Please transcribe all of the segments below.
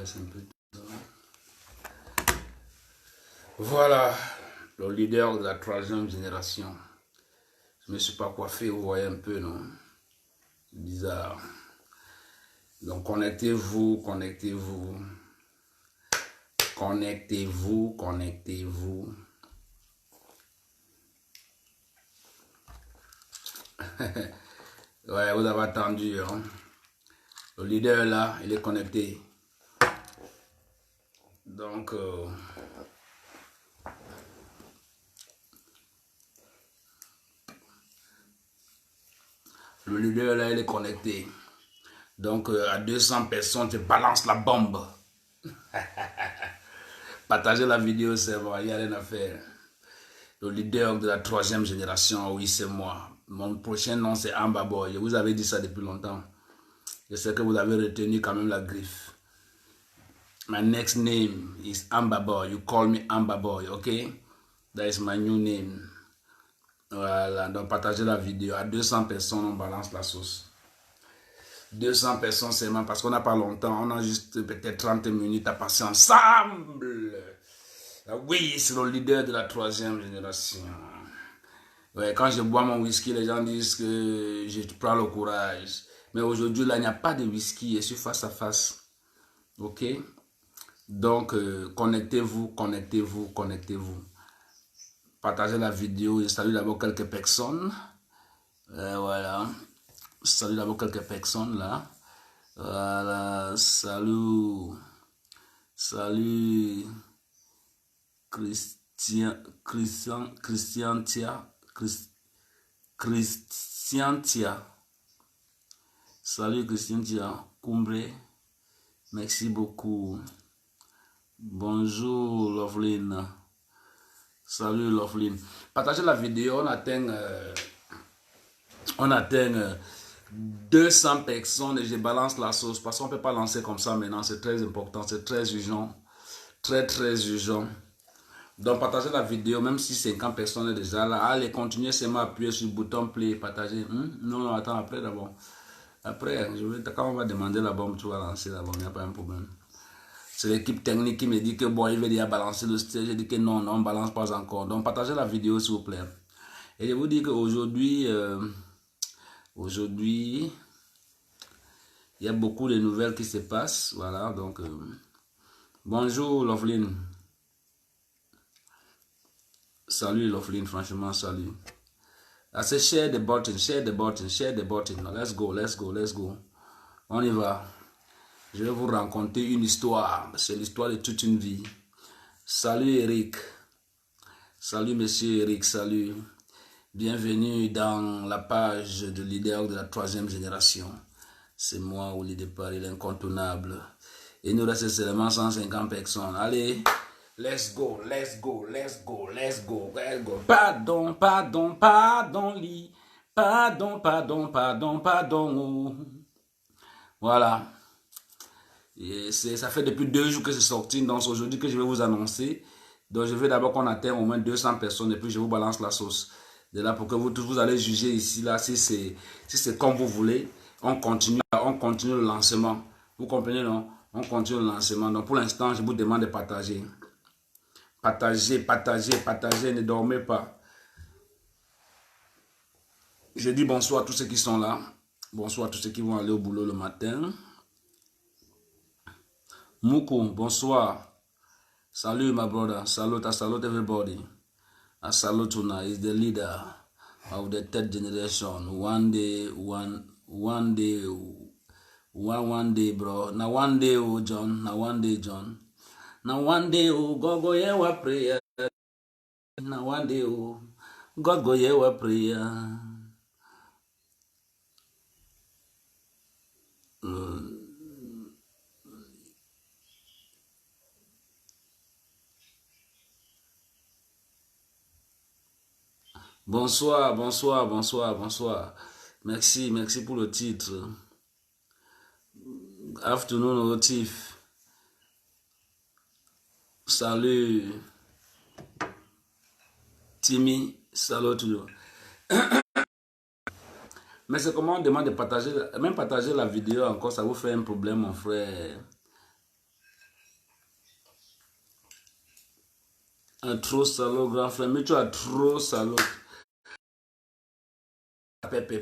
baisse un peu. Voilà, le leader de la troisième génération. Je ne me suis pas coiffé, vous voyez un peu, non? Bizarre. Donc connectez-vous, connectez-vous. Connectez-vous, connectez-vous. Ouais, vous avez attendu, hein? Le leader là, il est connecté. Donc, le leader là, il est connecté. Donc, à 200 personnes, tu balances la bombe. Partagez la vidéo, c'est bon, il n'y a rien à faire. Le leader de la troisième génération, oui, c'est moi. Mon prochain nom, c'est Amba Boy. Je vous avais dit ça depuis longtemps. Je sais que vous avez retenu quand même la griffe. My next name is Amba Boy. You call me Amba Boy, okay? That is my new name. Voilà, donc partagez la vidéo. À 200 personnes, on balance la sauce. 200 personnes seulement parce qu'on n'a pas longtemps. On a juste peut-être 30 minutes à passer ensemble. Oui, c'est le leader de la troisième génération. Ouais, quand je bois mon whisky, les gens disent que je prends le courage. Mais aujourd'hui, là, il n'y a pas de whisky. Je suis face à face. Ok? Donc, connectez-vous, connectez-vous, connectez-vous. Partagez la vidéo. Je salue d'abord quelques personnes. Voilà. Je salue d'abord quelques personnes là. Voilà. Salut. Salut. Christian Tia. Christian Tia. Salut Christian Tia. Coumbré. Merci beaucoup. Bonjour Loveline. Salut Loveline. Partagez la vidéo. On atteint 200 personnes et je balance la sauce parce qu'on ne peut pas lancer comme ça maintenant. C'est très important. C'est très urgent. Très urgent. Donc partagez la vidéo, même si 50 personnes est déjà là. Allez, continuez seulement à appuyer sur le bouton play, partager. Non, attends, après d'abord. Après, quand on va demander la bombe, tu vas lancer la bombe, il n'y a pas un problème. C'est l'équipe technique qui me dit que bon, il veut déjà balancer le stage. Je dis que non, on ne balance pas encore. Donc partagez la vidéo s'il vous plaît. Et je vous dis qu'aujourd'hui, il y a beaucoup de nouvelles qui se passent. Voilà, donc bonjour Loveline. Salut Loveline, franchement, salut. I say share the button, share the button, share the button. Now, let's go, let's go, let's go. On y va. Je vais vous raconter une histoire. C'est l'histoire de toute une vie. Salut Eric. Salut monsieur Eric, salut. Bienvenue dans la page de leader de la troisième génération. C'est moi, Oli de Paris, l'incontournable. Il nous reste seulement 150 personnes. Allez. Let's go, let's go, let's go, let's go, let's go. Pardon, pardon, pardon, lit. Pardon, pardon, pardon, pardon. Voilà. Et ça fait depuis 2 jours que c'est sorti. Donc c'est aujourd'hui que je vais vous annoncer. Donc je veux d'abord qu'on atteigne au moins 200 personnes et puis je vous balance la sauce. De là pour que vous tous vous allez juger ici, là, si c'est comme vous voulez. On continue le lancement. Vous comprenez, non? On continue le lancement. Donc pour l'instant, je vous demande de partager. Partagez, partagez, partagez, ne dormez pas. Je dis bonsoir à tous ceux qui sont là. Bonsoir à tous ceux qui vont aller au boulot le matin. Moukou, bonsoir. Salut my brother. Salute, I salute everybody. I salute Tuna. He's the leader of the third generation. One day, bro. Now one day, oh John. Now one day, John. Now one day, oh, God go hear our prayer. Now one day, oh, God go hear our prayer. Bonsoir, bonsoir, bonsoir, bonsoir. Merci, merci pour le titre. Afternoon, Otif. Salut. Timmy, salut toujours. Mais c'est comment on demande de partager, même partager la vidéo encore, ça vous fait un problème, mon frère. Un trop salaud, grand frère. Mais tu as trop salaud.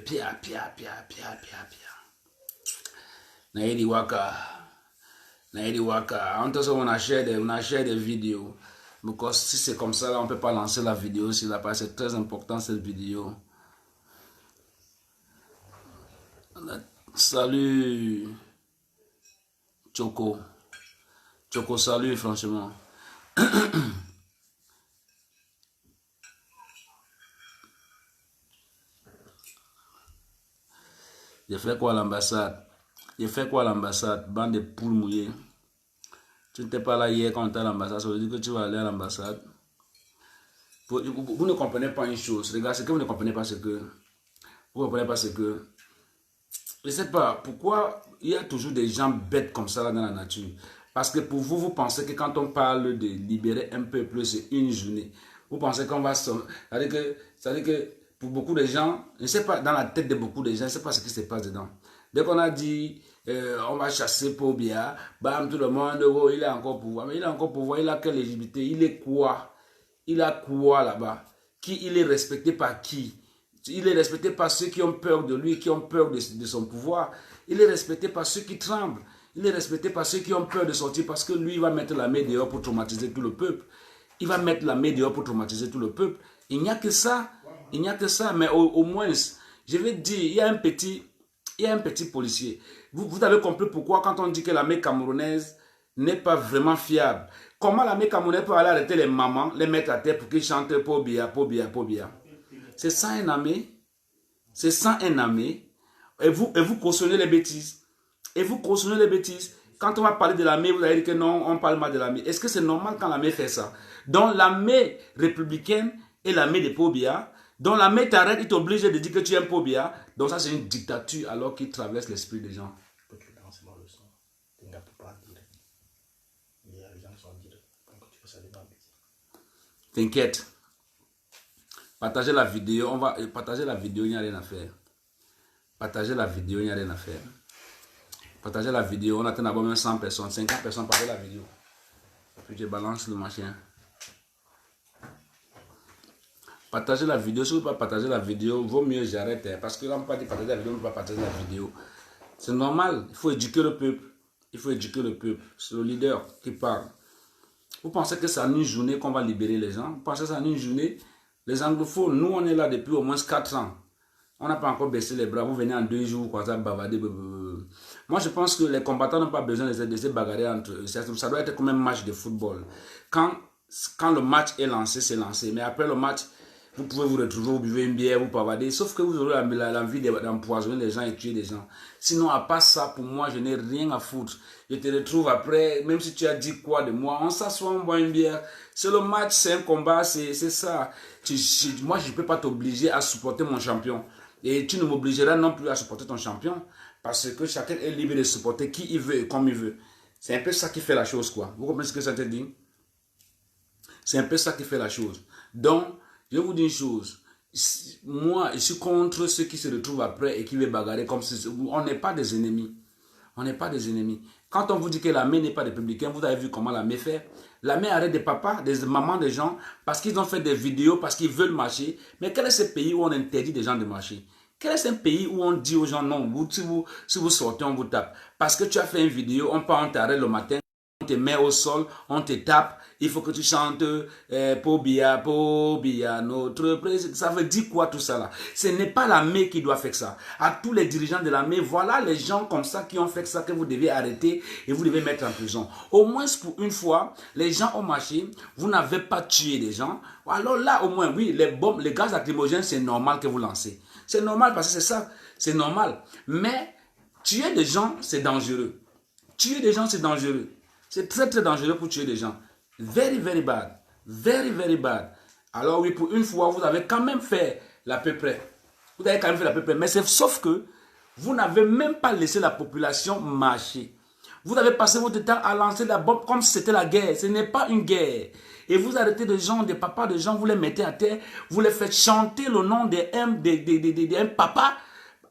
Pia. Naidi Waka. En tout cas, on achète des vidéos. Parce que si c'est comme ça, là, on ne peut pas lancer la vidéo sur la page. C'est très important cette vidéo. Salut Choco. Choco, salut franchement. J'ai fait quoi à l'ambassade? Bande de poules mouillées. Tu n'étais pas là hier quand on était à l'ambassade. Ça veut dire que tu vas aller à l'ambassade. Vous ne comprenez pas une chose. Regarde, ce que vous ne comprenez pas, c'est que... Vous ne comprenez pas, c'est que... Je ne sais pas pourquoi il y a toujours des gens bêtes comme ça là dans la nature. Parce que pour vous, vous pensez que quand on parle de libérer un peuple, c'est une journée. Vous pensez qu'on va... C'est-à-dire que pour beaucoup de gens, je ne sais pas, dans la tête de beaucoup de gens, je ne sais pas ce qui se passe dedans. Dès qu'on a dit, on va chasser Pobia, bam, tout le monde, oh, il est encore au pouvoir. Mais il est encore au pouvoir, il a quelle légitimité? Il est quoi? Il a quoi là-bas? Il est respecté par qui? Il est respecté par ceux qui ont peur de lui, qui ont peur de son pouvoir. Il est respecté par ceux qui tremblent. Il est respecté par ceux qui ont peur de sortir parce que lui, il va mettre la main dehors pour traumatiser tout le peuple. Il va mettre la main dehors pour traumatiser tout le peuple. Il n'y a que ça. Il n'y a que ça. Mais au moins, je vais dire, il y a un petit policier. Vous avez compris pourquoi quand on dit que l'armée camerounaise n'est pas vraiment fiable. Comment l'armée camerounaise peut aller arrêter les mamans, les mettre à terre pour qu'ils chantent Pobia. C'est ça un armée. C'est ça un armée. Et vous cautionnez les bêtises. Quand on va parler de l'armée, vous allez dire que non, on parle mal de l'armée. Est-ce que c'est normal quand l'armée fait ça? Donc l'armée républicaine et l'armée de Pobia, donc l'armée t'arrête, il t'oblige de dire que tu aimes Pobia. Donc ça c'est une dictature alors qu'il traverse l'esprit des gens. T'inquiète. Partagez la vidéo, on va partager la vidéo, il n'y a rien à faire. Partagez la vidéo, il n'y a rien à faire. Partagez la vidéo, on attend d'abord même 100 personnes, 50 personnes, partagez la vidéo. Puis je balance le machin. Partagez la vidéo, si vous ne pouvez pas partager la vidéo, vaut mieux j'arrête. Parce que là, on ne peut pas dire partager la vidéo, on ne peut pas partager la vidéo. C'est normal, il faut éduquer le peuple. C'est le leader qui parle. Vous pensez que c'est en une journée qu'on va libérer les gens? Vous pensez que c'est en une journée? Les anglophones, nous on est là depuis au moins 4 ans. On n'a pas encore baissé les bras. Vous venez en 2 jours, quoi, ça bavarder. Moi je pense que les combattants n'ont pas besoin de se bagarrer entre eux. Ça doit être comme un match de football. Quand le match est lancé, c'est lancé. Mais après le match, vous pouvez vous retrouver, vous buvez une bière, vous pavader. Sauf que vous aurez l'envie d'empoisonner les gens et tuer des gens. Sinon, à part ça, pour moi, je n'ai rien à foutre. Je te retrouve après, même si tu as dit quoi de moi, on s'assoit, on boit une bière. C'est le match, c'est un combat, c'est ça. Moi, je ne peux pas t'obliger à supporter mon champion. Et tu ne m'obligeras non plus à supporter ton champion. Parce que chacun est libre de supporter qui il veut et comme il veut. C'est un peu ça qui fait la chose, quoi. Vous comprenez ce que ça te dit? C'est un peu ça qui fait la chose. Donc, je vais vous dire une chose. Moi, je suis contre ceux qui se retrouvent après et qui veulent bagarrer comme si... On n'est pas des ennemis. On n'est pas des ennemis. Quand on vous dit que l'armée n'est pas républicaine, vous avez vu comment l'armée fait. L'armée arrête des papas, des mamans, des gens, parce qu'ils ont fait des vidéos, parce qu'ils veulent marcher. Mais quel est ce pays où on interdit des gens de marcher? Quel est ce pays où on dit aux gens, non, si vous sortez, on vous tape? Parce que tu as fait une vidéo, on t'arrête le matin, on te met au sol, on te tape, il faut que tu chantes Pobia, notre président. Ça veut dire quoi tout ça là? Ce n'est pas l'armée qui doit faire ça. À tous les dirigeants de l'armée, voilà les gens comme ça qui ont fait ça que vous devez arrêter et vous devez mettre en prison. Au moins pour une fois, les gens ont marché, vous n'avez pas tué des gens. Alors là au moins, oui, les bombes, les gaz lacrymogènes, c'est normal que vous lancez. C'est normal parce que c'est ça, c'est normal. Mais tuer des gens, c'est dangereux. Tuer des gens, c'est dangereux. C'est très très dangereux pour tuer des gens. Very, very bad. Very, very bad. Alors oui, pour une fois, vous avez quand même fait l'à peu près. Vous avez quand même fait l'à peu près. Mais sauf que vous n'avez même pas laissé la population marcher. Vous avez passé votre temps à lancer la bombe comme si c'était la guerre. Ce n'est pas une guerre. Et vous arrêtez des gens, des papas, des gens, vous les mettez à terre. Vous les faites chanter le nom d'un papa.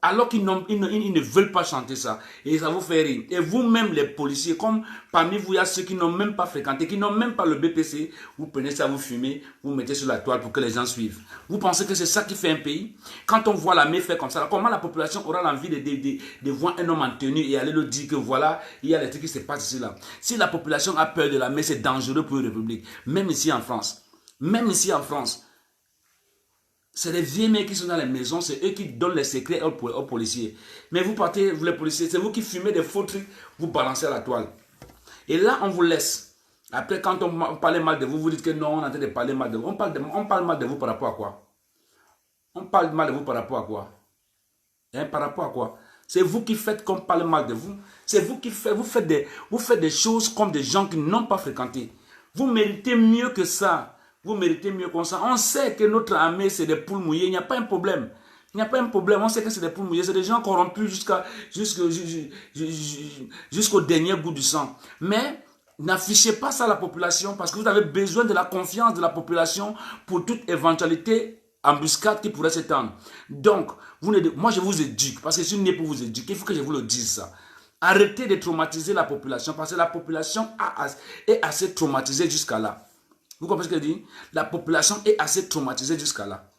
Alors qu'ils ils ne veulent pas chanter ça. Et ça vous fait rire. Et vous-même, les policiers, comme parmi vous, il y a ceux qui n'ont même pas fréquenté, qui n'ont même pas le BPC, vous prenez ça, vous fumez, vous mettez sur la toile pour que les gens suivent. Vous pensez que c'est ça qui fait un pays? Quand on voit l'armée faire comme ça, comment la population aura l'envie de voir un homme en tenue et aller le dire que voilà, il y a des trucs qui se passent ici là. Si la population a peur de l'armée, c'est dangereux pour une république. Même ici en France. Même ici en France. C'est les vieux mecs qui sont dans les maisons, c'est eux qui donnent les secrets aux policiers. Mais vous partez, vous les policiers, c'est vous qui fumez des faux trucs, vous balancez à la toile. Et là, on vous laisse. Après, quand on parle mal de vous, vous dites que non, on est en train de parler mal de vous. On parle mal de vous par rapport à quoi? On parle mal de vous par rapport à quoi? Hein, par rapport à quoi? C'est vous qui faites qu'on parle mal de vous. C'est vous qui faites, vous faites des choses comme des gens qui n'ont pas fréquenté. Vous méritez mieux que ça. Vous méritez mieux que ça. On sait que notre armée, c'est des poules mouillées. Il n'y a pas un problème. Il n'y a pas un problème. On sait que c'est des poules mouillées. C'est des gens corrompus jusqu'au dernier goût du sang. Mais n'affichez pas ça à la population parce que vous avez besoin de la confiance de la population pour toute éventualité embuscade qui pourrait s'étendre. Donc, moi je vous éduque parce que je suis né pour vous éduquer. Il faut que je vous le dise ça. Arrêtez de traumatiser la population parce que la population est assez traumatisée jusqu'à là. Vous comprenez ce que je dis? La population est assez traumatisée jusqu'à là.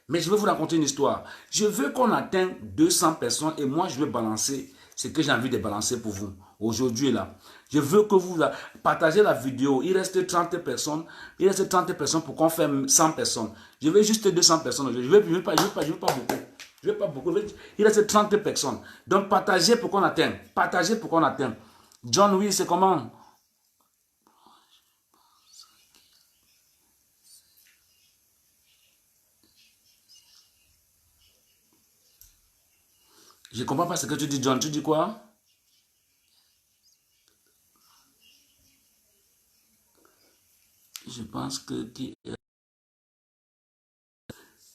Mais je vais vous raconter une histoire. Je veux qu'on atteigne 200 personnes et moi je vais balancer ce que j'ai envie de balancer pour vous. Aujourd'hui là. Je veux que vous partagez la vidéo. Il reste 30 personnes. Il reste 30 personnes pour qu'on fasse 100 personnes. Je veux juste 200 personnes. Je veux pas beaucoup. Je veux pas beaucoup. Il reste 30 personnes. Donc partagez pour qu'on atteigne. Partagez pour qu'on atteigne. John, oui, c'est comment? Je ne comprends pas ce que tu dis, John. Tu dis quoi? Je pense que...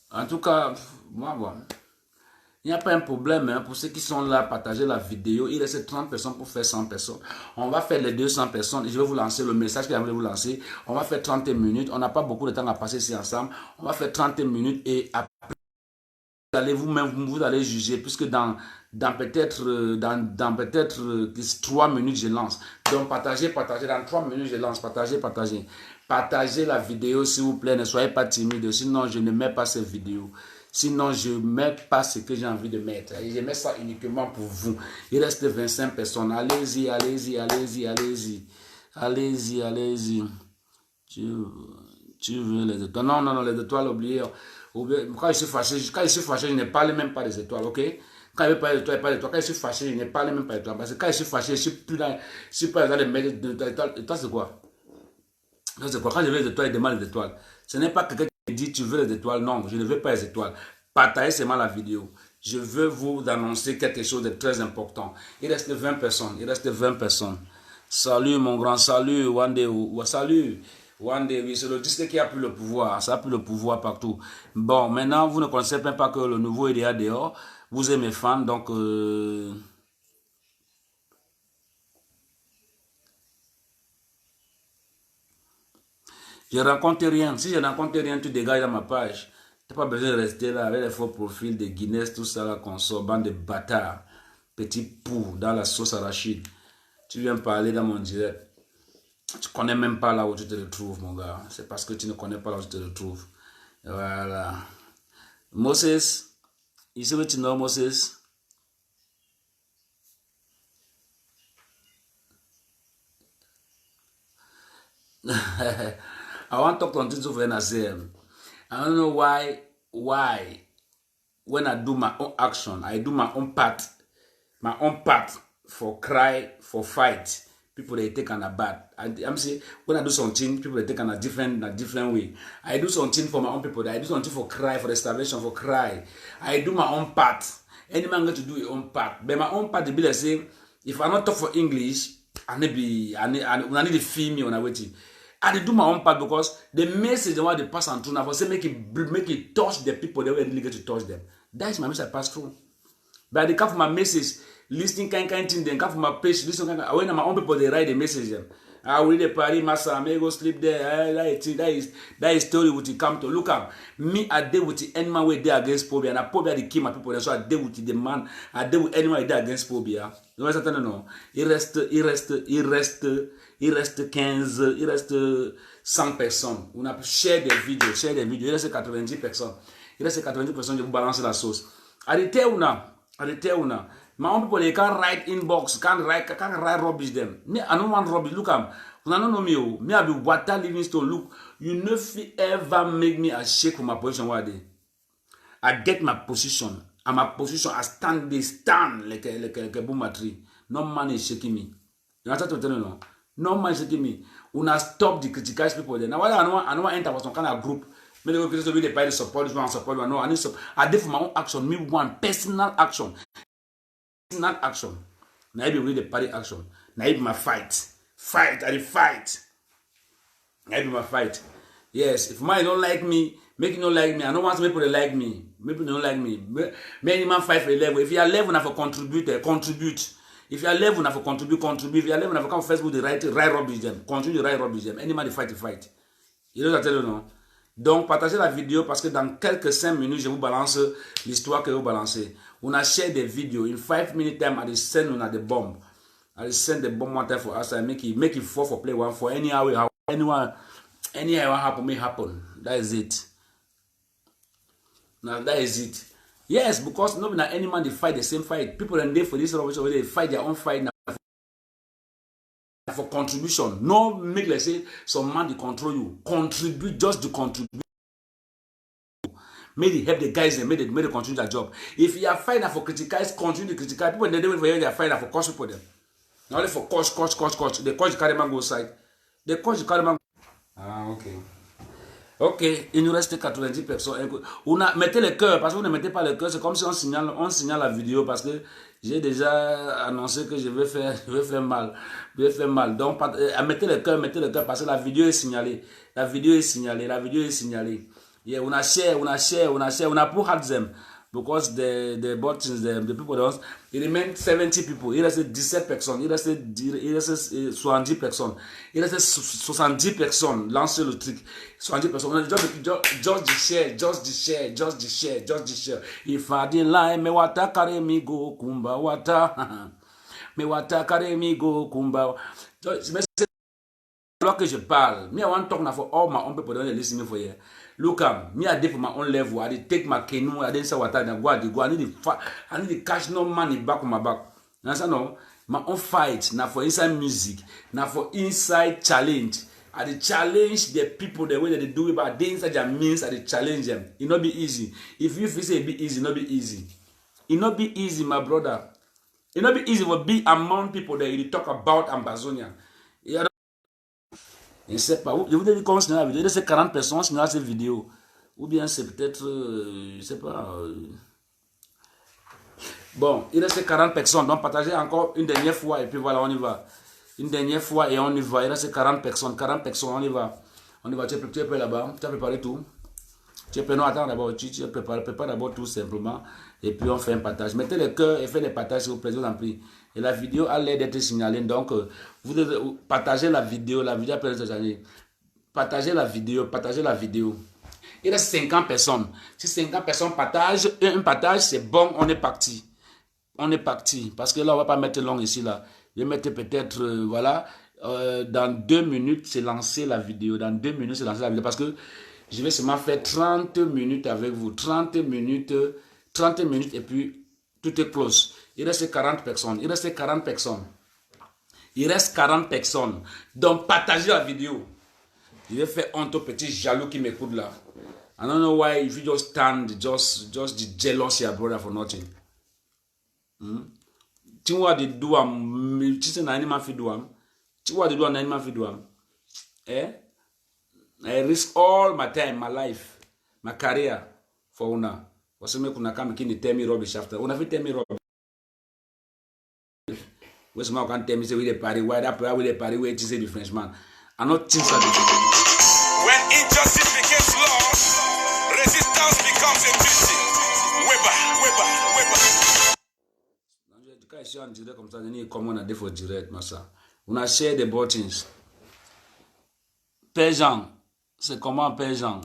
En tout cas, moi, bon, il n'y a pas un problème. Hein, pour ceux qui sont là, partagez la vidéo. Il reste 30 personnes pour faire 100 personnes. On va faire les 200 personnes. Je vais vous lancer le message que je vais vous lancer. On va faire 30 minutes. On n'a pas beaucoup de temps à passer ici ensemble. On va faire 30 minutes et après, vous allez juger, puisque dans peut-être 3 minutes, je lance. Donc, partagez, dans 3 minutes, je lance. Partagez. Partagez la vidéo, s'il vous plaît. Ne soyez pas timide. Sinon, je ne mets pas cette vidéo. Sinon, je ne mets pas ce que j'ai envie de mettre. Et je mets ça uniquement pour vous. Il reste 25 personnes. Allez-y. Tu veux les étoiles? Non, les étoiles, oubliez. Quand je suis fâché, je ne parle même pas des étoiles, ok? Quand je parle d'étoiles, quand je suis fâché, je ne parle même pas d'étoiles. Parce que quand je suis fâché, je ne suis pas dans les mettre d'étoiles. Étoiles, c'est quoi? Quand je veux les étoiles, je demande les étoiles. Ce n'est pas quelqu'un qui dit tu veux les étoiles. Non, je ne veux pas les étoiles. Partagez seulement la vidéo. Je veux vous annoncer quelque chose de très important. Il reste 20 personnes. Salut mon grand, salut Wande, salut. Wande, oui, c'est le disque qui a pris le pouvoir. Ça a pris le pouvoir partout. Bon, maintenant, vous ne connaissez même pas que le nouveau il est à dehors. Vous êtes mes fans, donc... je ne rencontre rien. Si je ne rencontre rien, tu dégages dans ma page. Tu n'as pas besoin de rester là avec les faux profils de Guinness, tout ça là qu'on sort, bande de bâtards. Petit pou dans la sauce arachide. Tu viens parler dans mon direct. Tu ne connais même pas là où tu te retrouves, mon gars. C'est parce que tu ne connais pas là où tu te retrouves. Voilà. Moses, you see what you know, Moses? I want to talk to you when I say, I don't know why, when I do my own action, I do my own part for cry, for fight. People they take on a bad. I'm saying when I do something, people they take on a different way. I do something for my own people. I do something for cry, for establishment, for cry. I do my own part. Any man got to do his own part. But my own part, they be like say, if I not talk for English, I need to feel me when I waiting. I do my own part because the message they want to pass on through now, for say make it touch the people that were really get to touch them. That is my message I pass through. But they come for my message, listening kind thing, then come for my page, listen when my own people they write the message them. I will the party, massa, I may go sleep there. That is story which come to look at. Me, I deal with the animal way there against phobia, and I phobia the kill my people, so I deal with the man, I deal with anyone there against phobia. You know what I'm saying? Il reste 15, il reste 100 personnes. On a share des vidéos, il reste 90 personnes. Il reste 90 personnes, je vous balance la sauce. Arrêtez ou non? My own people, they can't write inbox, can't write rubbish them. Me, I don't want rubbish. Look, you don't know me. Me, I be Walter Livingstone. Look, you never ever make me a shake for my position one day. I get my position. And my position, I stand like a boomer tree. No man is shaking me. You understand what I'm telling you? No man is shaking me. Una stop the criticize people there. Now, why I don't want to enter some kind of group. Me, they go to the party support this one, support one. No, I need support. I did for my own action. Me, one personal action. Not action. Now I be really the party action. Now I be my fight. I fight. Now I be my fight. Yes, if man don't like me, make you don't like me. I don't want people to like me. People don't like me. Many man fight for a level. If you are level, now for contribute. If you are level, now for contribute. If you are level, now for come Facebook, the right rubbish them. Continue the right rubbish them. Any man the fight. You know what I tell you no? Donc, partagez la vidéo parce que dans quelques 5 minutes, je vous balance l'histoire que vous balancez. On a share des vidéos. In 5 minutes time, I send on the bomb. I send the bomb one time for us. I make it fall for play one for anyhow happen may happen. That is it. Now that is it. Yes, because no not any man they fight the same fight. People and they for this rubbish they fight their own fight now for contribution. No make like say some man they control you. Contribute just to contribute. Maybe help the guys and made they continue their job. If you are fighting for criticize, continue to criticize. People they do it for you, they are fighting for coach people them. Not only for coach. The coach carry man go side. The coach carry man. Ah, ok, il nous reste 90 personnes. Mettez le cœur, parce que vous ne mettez pas le cœur, c'est comme si on signale la vidéo, parce que j'ai déjà annoncé que je vais faire mal. Donc, mettez le cœur, parce que la vidéo est signalée. Yeah, una share, una put hard them. Because the buttons, the people don't, it remains 70 people. Il reste 17 personnes. Il reste 70 personnes. Il reste 70 personnes. Lancez le truc. 70 personnes. On a just the share. If I didn't lie, me wata kare mi go kumba wata. Me wata kare mi go kumba. Alors que je parle, me I want to talk for all my own people that listening for you. Look at me, I did for my own level. I did take my canoe. I didn't say what I go. I need to catch no money back on my back. You understand? No, my own fight now for inside music, now for inside challenge. I did challenge the people the way that they do it, but they inside their means. I did challenge them. It not be easy. If you say it be easy, it not be easy. It not be easy, my brother. It not be easy for be among people that you talk about Ambazonia. Je ne sais pas. Je vous ai dit qu'on signale la vidéo. C'est 40 personnes signalent cette vidéo. Ou bien c'est peut-être, je ne sais pas. Bon, il reste 40 personnes. Donc partagez encore une dernière fois et puis voilà, on y va. Une dernière fois et on y va. Il reste 40 personnes. On y va. Tu es prêt là-bas? Tu as préparé tout? Tu es prêt? Non, attends d'abord. Tu prépare d'abord tout simplement. Et puis on fait un partage. Mettez le cœur et faites les partages s'il vous plaît, je vous en prie. Et la vidéo a l'air d'être signalée. Donc, vous devez partager la vidéo. La vidéo après cette année. Partagez la vidéo. Il reste 50 personnes. Si 50 personnes partagent, un partage, c'est bon, on est parti. Parce que là, on ne va pas mettre long ici. Là. Je vais mettre peut-être, voilà, dans 2 minutes, c'est lancer la vidéo. Parce que je vais seulement faire 30 minutes avec vous. 30 minutes et puis tout est close. Il reste 40 personnes. Donc, partagez la vidéo. Je vais faire honte au petit jaloux qui m'écoute là. I don't know why if you just stand, just the jealousy your brother for nothing. Tu vois de douam, tu sais na anima fi douam. Tu vois de douam na anima fi douam. I risk all my time, my life, my career for una. Waseme kuna kama kini temi rubbish after. Una fi temi rubbish. Wasema kan temi say we dey party, why that we dey party we say the Frenchman. I not think so. When injustice becomes law, resistance becomes a duty. Weber. Quand je suis en direct comme ça, je n'ai comment on a des faux direct, massa. On a share the buttons. Père Jean, c'est comment Père Jean?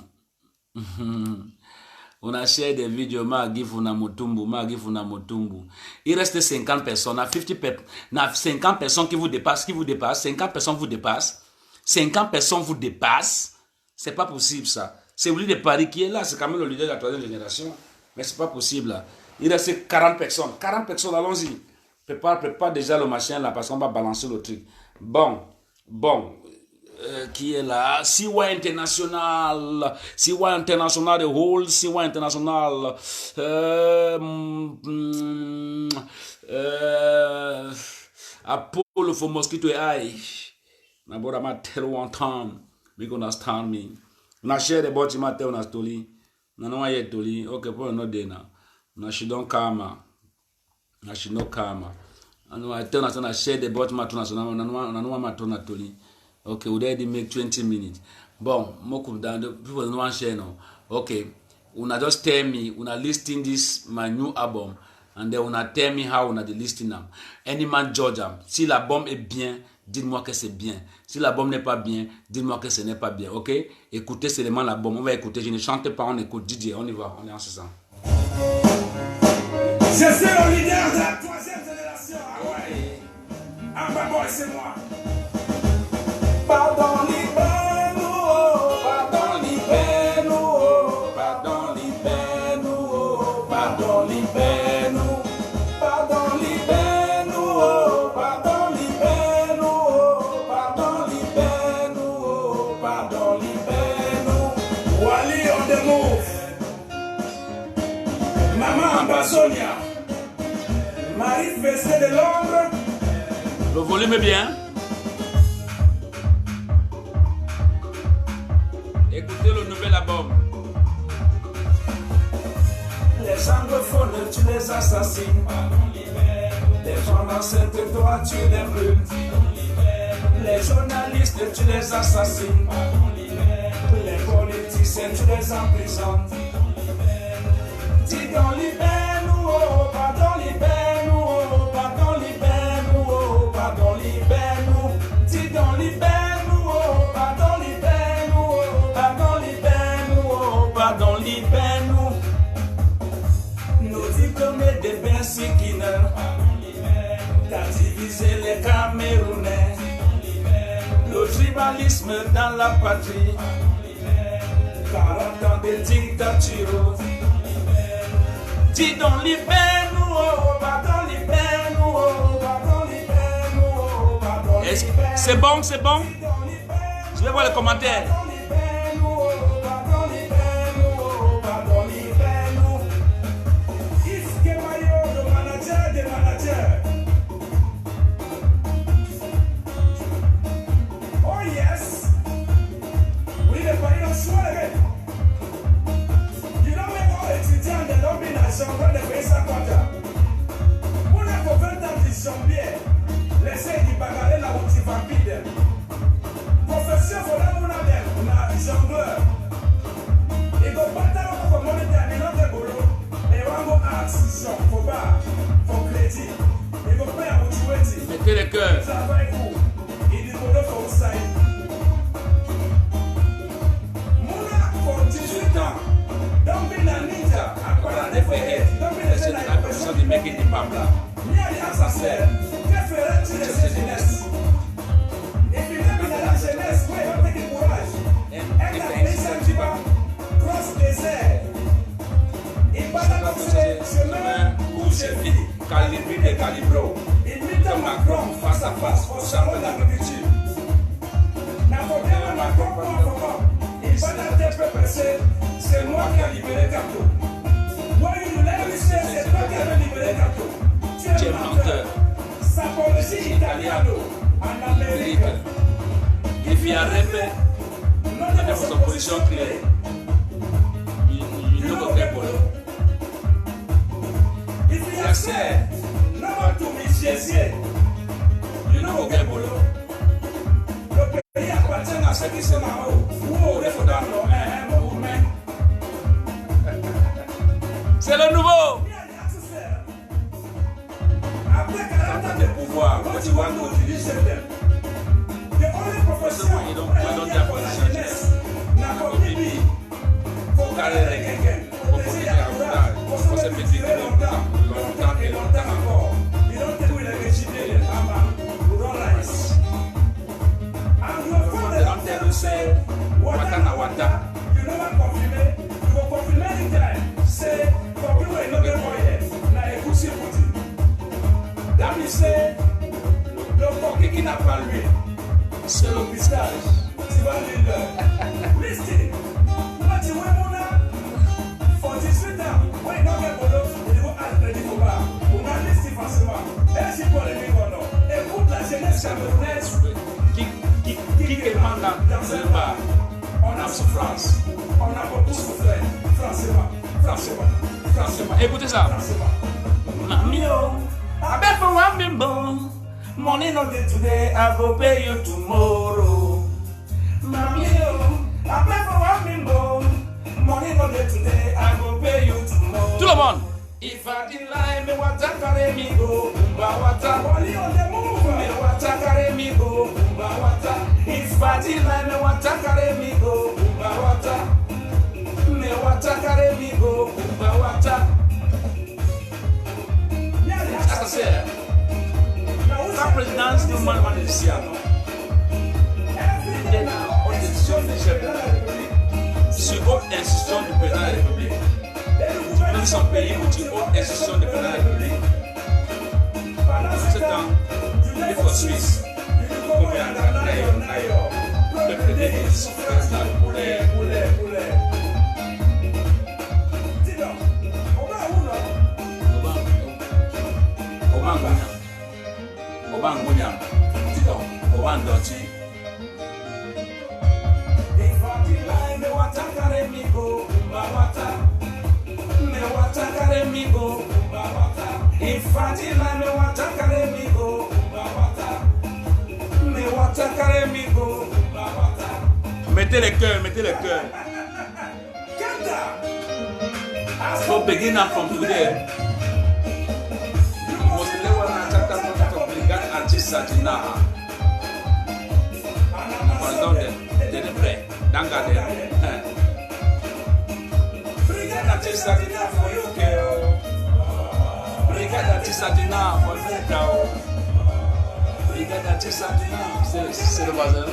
On a share des vidéos, il reste 50 personnes, 50 personnes qui vous dépassent, 50 personnes vous dépassent, 50 personnes vous dépassent. C'est pas possible ça. C'est Willy de Paris qui est là, c'est quand même le leader de la 3e génération. Mais c'est pas possible là. Il reste 40 personnes. 40 personnes, allons-y. Prépare déjà le machin là parce qu'on va balancer le truc. Bon. Qui est là? Siwa International de Hall, Siwa International. Apollo for mosquito eye. Nabora ma tell one time. We gonna stand me. Na share the body ma tell na story. Na no yet toli. Okay, for no day now. Na she don't karma. Na she no karma. And I tell na share the body ma tell na no ma tell na toli. Okay, we already make 20 minutes. Bon, people don't want to share now. Okay, una just tell me, una listing this my new album, and then una tell me how una the listing them. Any man judge them. Si l'album est bien, dites-moi que c'est bien. Si l'album n'est pas bien, dites-moi que ce n'est pas bien. Ok? Écoutez seulement l'album. On va écouter. Je ne chante pas, on écoute DJ. On y va. On est en ce sens. Je suis le leader de la 3e génération. Ah ouais. Ah bah boy, c'est moi. Pardon, libère-nous, pardon, libère-nous, pardon, libère-nous, pardon, libère-nous, pardon, libère-nous, pardon, libère-nous, pardon, libère-nous, pardon, libère-nous. Wally on the move. Maman Ambazonia. Marie Fessé de Londres. Le volume est bien. Écoutez le nouvel album. Les anglophones, tu les assassines. Les gens enceintes, toi, tu les brûles. Les journalistes, tu les assassines. Les politiciens, tu les emprisonnes. Dis donc, libère-nous, oh, pardon, libère-nous, oh, pardon, libère-nous, oh, pardon, libère-nous. Dis donc, libère-nous, oh, pardon, libère-nous, oh, pardon, libère-nous, oh, pardon, libère-nous. Nos diplômés de Bensikine, t'as divisé les Camerounais. Le tribalisme dans la patrie, 40 ans de dictature. Dis donc, libère-nous, oh, pardon, libère-nous, oh, pardon, libère-nous, oh, pardon, libère-nous. C'est bon, c'est bon. Je vais voir les commentaires. Pardon, libère-nous, oh, pardon, libère-nous, oh, pardon, libère-nous. Yves Kemayo, le manager des managers. Oh yes. Oui, les paris en soi, les gars. Étudiants de domination de payer sa quota. Pour les 20 ans du chambier, laissez du bagarre la route rapide. Profession voilà mon ami, on a jongleur. Il faut pas t'avoir comme on est terminant de boulot. Et on va action, faut pas, faut crédit. Il faut pas y avoir du Mettez les cœurs. Travail pour. Il dit boulot faut ça. Mouna pour 18 ans. Don't be a ninja. Akwara de Ferret. Don't be a La personne de Make It Pabla. Niali assassin. Que ferais-tu de cette jeunesse? Et puis même dans la jeunesse, oui, on fait du courage. Elle a fait ça, tu vas cross désert. Il va dans le chemin où je vis. Calibri de Calibro. Il mit dans Macron face à face au salon de l'agriculture. N'a pas bien Macron pour un moment. Il va dans tes peu pressés. C'est moi qui ai libéré Kato. Moi, il lève, c'est toi qui as libéré Kato. Tu es menteur. Sapologie italiano en Amérique. Il vient rêver. Il a sa position claire. Il nous fait pour nous. Il y a ça. Non, tout Jésus. Il nous fait pour nous. Le pays appartient à ceux qui sont en haut. Ou au référendum. C'est le nouveau. Après 40 ans de pouvoir, quand tu vas nous utiliser, The only profession you don't their position. Say, wata na wata. You never confirm. You go confirm anytime. Say, for people who no get oil, na egusi puti. That means say, no for kicking up and me. C'est le pistage. Tu vas lire. Listen. What you want mona? For this freedom, when no get bodo, you go ask ready for bar. On a liste forcément. Est-ce qu'il peut le vivre ou non? Écoute la jeunesse camerounaise. Qui est mandant dans le bar? On a souffrance. On a beaucoup souffert. Franchement. Écoutez ça. Mamio, I bet for one bimbo. Money not day today, I go pay you tomorrow. Mamio, I bet for one bimbo. Money not day today, I go pay you tomorrow. Tout le monde. If I deny me, what I carry me go, Mbawata. Money on the move, me what I carry me go, Mbawata. If I deny me, what I carry me go, Mbawata. Me what I carry me go, Mbawata. Ça c'est. La présidence du monde malaysien. Il est dans haute décision du chef de la République. Sur haute institution du président de la République. Dans son pays où tu haute institution du président de la République. Pendant ce temps, il faut Suisse. Combien d'années le président souffre dans le poulet. Dis donc, on va où là? Obangunya. Dis donc, Obandoti. If I deny me, what I carry me go, Mbawata. Me what I carry me go, Mbawata. If I deny me, what I carry me go, Mbawata. Me what I carry me go, Mbawata. Mettez les cœurs, mettez les cœurs. Kenda. So begin now from today. Anti-Satina. Pardon, t'es prêt. Dangade. Brigade Anti-Satina for you, girl. Brigade Anti-Satina for you, girl. Brigade Anti-Satina. C'est le voisin.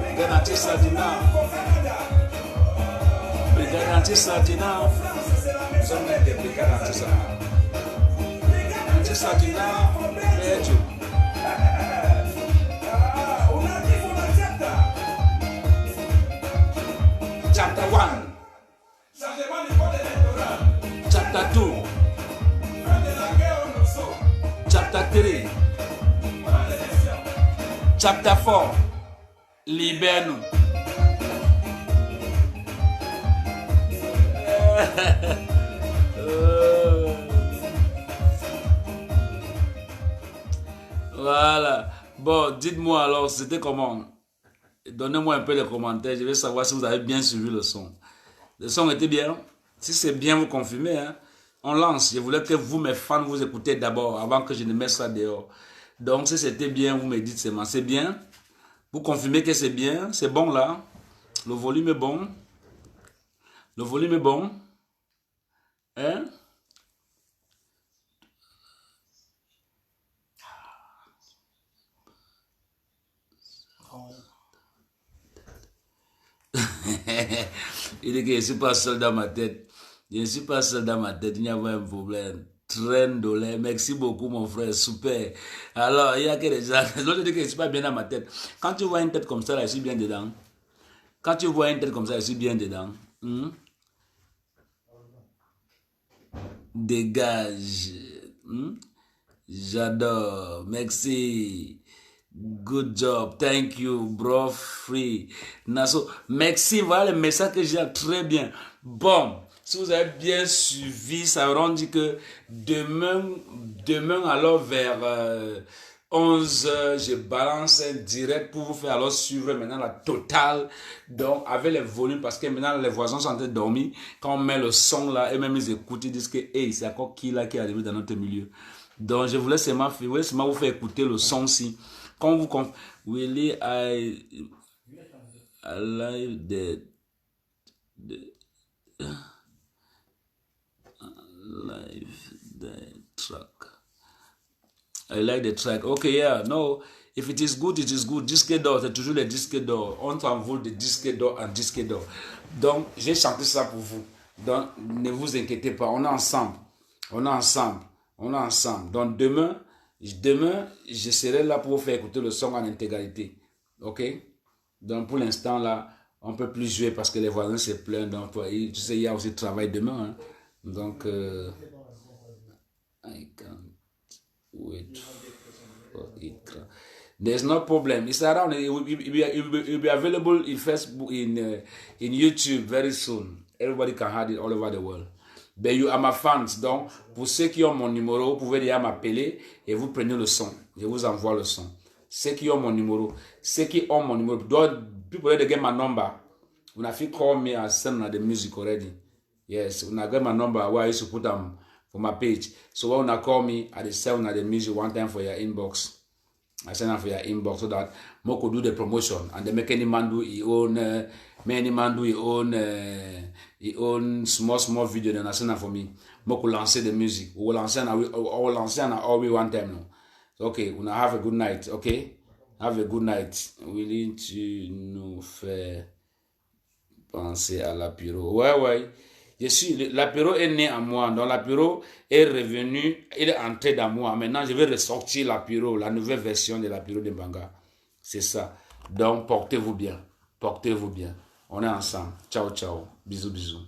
Brigade Anti-Satina. Brigade Anti-Satina. Nous sommes des brigades Anti-Satina. Anti-Satina. Chapter 1, Chapter 2, Chapter 3, Chapter 4, libère-nous. Voilà. Bon, dites-moi alors, c'était comment? Donnez-moi un peu les commentaires. Je vais savoir si vous avez bien suivi le son. Le son était bien. Si c'est bien, vous confirmez. Hein? On lance. Je voulais que vous, mes fans, vous écoutez d'abord avant que je ne mette ça dehors. Donc, si c'était bien, vous me dites seulement. C'est bien. Vous confirmez que c'est bien. C'est bon là. Le volume est bon. Le volume est bon. Hein? Il dit que je ne suis pas seul dans ma tête. Je ne suis pas seul dans ma tête. Il y a pas un problème. $30. Merci beaucoup, mon frère. Super. Alors, il y a que des gens. L'autre dit que je ne suis pas bien dans ma tête. Quand tu vois une tête comme ça, là, je suis bien dedans. Quand tu vois une tête comme ça, je suis bien dedans. Dégage. J'adore. Merci. Good job, thank you, bro, free. Naso, merci, voilà le message que j'ai, très bien. Bon, si vous avez bien suivi, ça rend dit que demain alors vers 11h, je balance un direct pour vous faire alors suivre maintenant la totale. Donc, avec les volumes, parce que maintenant les voisins sont en train de dormir. Quand on met le son là, et même ils écoutent, ils disent que hey, c'est encore qui là qui est arrivé dans notre milieu. Donc, je voulais seulement vous faire écouter le son-ci. Quand vous Willie, I like the track. I like the track. Okay, yeah, no. If it is good, it is good. Disque d'or, c'est toujours les disques d'or. On t'envole des disques d'or en disque d'or. Donc, j'ai chanté ça pour vous. Donc, ne vous inquiétez pas. On est ensemble. On est ensemble. On est ensemble. Donc, demain, je serai là pour vous faire écouter le son en intégralité. Ok? Donc, pour l'instant, là, on ne peut plus jouer parce que les voisins se plaignent. Donc, tu sais, il y a aussi travail demain. Hein. Donc, I can't wait for it. There's no problem. It's around. It will be available in Facebook, in YouTube very soon. Everybody can have it all over the world. But you are my fans. Donc, pour ceux qui ont mon numéro, vous pouvez déjà m'appeler et vous prenez le son. Je vous envoie le son. Ceux qui ont mon numéro, people already get my number. When I call me, I send the music already. Yes, when I get my number, where I used to put them for my page. So when I call me, I send the music one time for your inbox. I send them for your inbox so that Mo could do the promotion and they make any man do his own, his own small video. Then I send them for me. Mo could launch the music. We will launch and all we one time now. So, okay, we have a good night. Okay, have a good night. Willing to nous faire penser à l'apéro. Ouais. L'apéro est né en moi, donc l'apéro est revenu, il est entré dans moi. Maintenant, je vais ressortir l'apéro, la nouvelle version de l'apéro de Mbanga. C'est ça. Donc, portez-vous bien. On est ensemble. Ciao. Bisous.